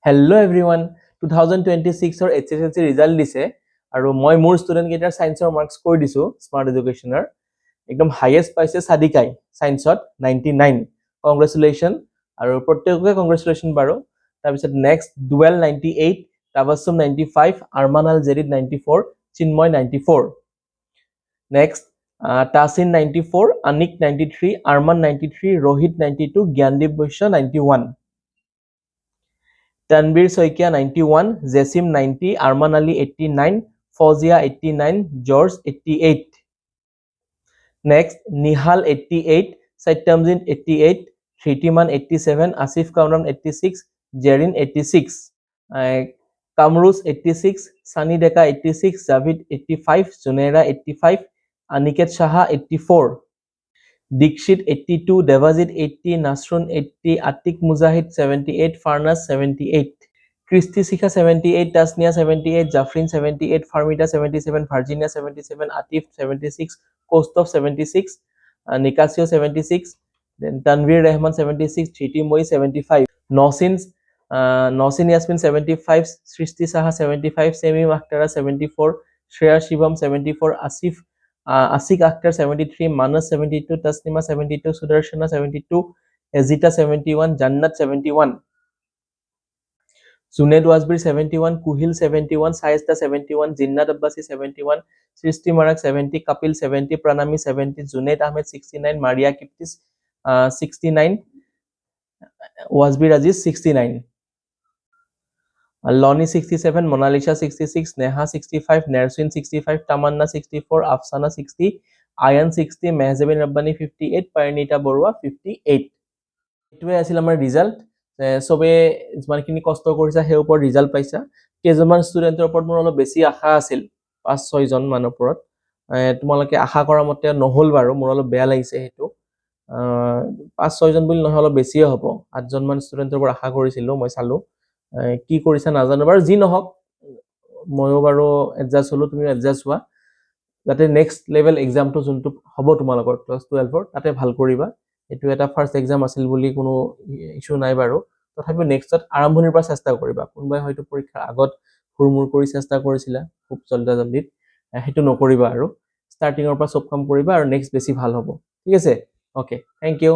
Hello everyone, 2026 or HSLC result দিছে আৰু মই মোৰ ষ্টুডেন্ট কেইটাৰ সায়েন্সৰ মাৰ্কস কৈ দিছো স্মাৰ্ট এডুকেশনৰ একদম হাইয়েস্ট পাইছে সাদিকাই সায়েন্সত 99 কংগ্ৰেচুলেচন আৰু প্ৰত্যেককে কংগ্ৰেচুলেচন বাৰু তাৰপিছত নেক্সট ডুৱেল 98 তাবাসুম 95 আৰমান আল জেৰিদ 94 চিন্ময় 94 নেক্সট তাসিন 94 আনিক 93 Arman 93 Rohit 92 Gyandeep Baishya 91 Tanvir Soikia 91, Zesim 90, Arman Ali 89, Fozia 89, George 88. Next, Nihal 88, Saitamzin 88, Shritiman 87, Asif Kamran 86, Jerin 86. Kamrus 86, Sani Deka 86, Javid 85, Zunaira 85, Aniket Shaha 84. Dikshit 82, Devajit 80, Nasrun 80, Atik Mujahid 78, Farnas 78. Christy Sikha 78, Tasnia 78, Jafrin 78, Farmida 77, Virginia 77, Atif 76, Kostov 76, Nikasio 76, then Tanvir Rehman 76, Chiti Moi 75, Nosin Yasmin 75, Srishti Saha 75, Semi Akhtara 74, Shreya Shivam 74, Asik Akhtar 73, Manas 72, Tasnima 72, Sudarshana 72, Ezita 71, Jannat 71. Junaid Wasbir 71, Kuhil 71, Saista 71, Jinnat Abbasi 71, Srishti Marak 70, Kapil 70, Pranami 70, Junaid Ahmed 69, Maria Kiptis 69, Wasbir Aziz 69. Loni 67, Monalisha 66, Neha 65, Nersin 65, Tamanna 64, Afsana 60, Ayan 60, Mehzabin Rabbani 58, Parinita Borua 58. এটোৱে আছিল আমাৰ result সবে যিমানখিনি কষ্ট কৰিছা সেই ওপৰত result পাইছা কেজনমান ষ্টুডেন্টৰ ওপৰত মোৰ অলপ বেছি আশা আছিল 5-6 জন মানৰ ওপৰত তোমালোকে আশা কৰা মতে নহল বাৰু মোৰ অলপ বেয়া লাগিছে হেতু 5-6 জন বুলি নহয় অলপ বেছিয়ে হ'ব 8 জন মান ষ্টুডেন্টৰ ওপৰত আশা কৰিছিলো মই চালো কি কৰিছা নাজানো বাৰু যি নহওক ময়ো বাৰু এডজাস্ট হলো তুমি এডজাস্ট হোৱা যাতে নেক্সট লেভেল এক্সামটো যোনটো হ'ব তোমালোকৰ ক্লাস 12 তাতে ভাল কৰিবা এটো এটা ফাৰ্স্ট এক্সাম আছিল বুলি কোনো ইস্যু নাই বাৰু তথাপি নেক্সটত আৰম্ভণিৰ পৰা চেষ্টা কৰিবা কোনবাই হয়তো পৰীক্ষাৰ আগত হুৰমুৰ কৰি চেষ্টা কৰিছিলা খুব জলদি হেতু নকৰিবা আৰু ষ্টাৰ্টিংৰ পৰা সব কাম কৰিবা আৰু নেক্সট বেছি ভাল হ'ব ঠিক আছে ওকে থ্যাংক ইউ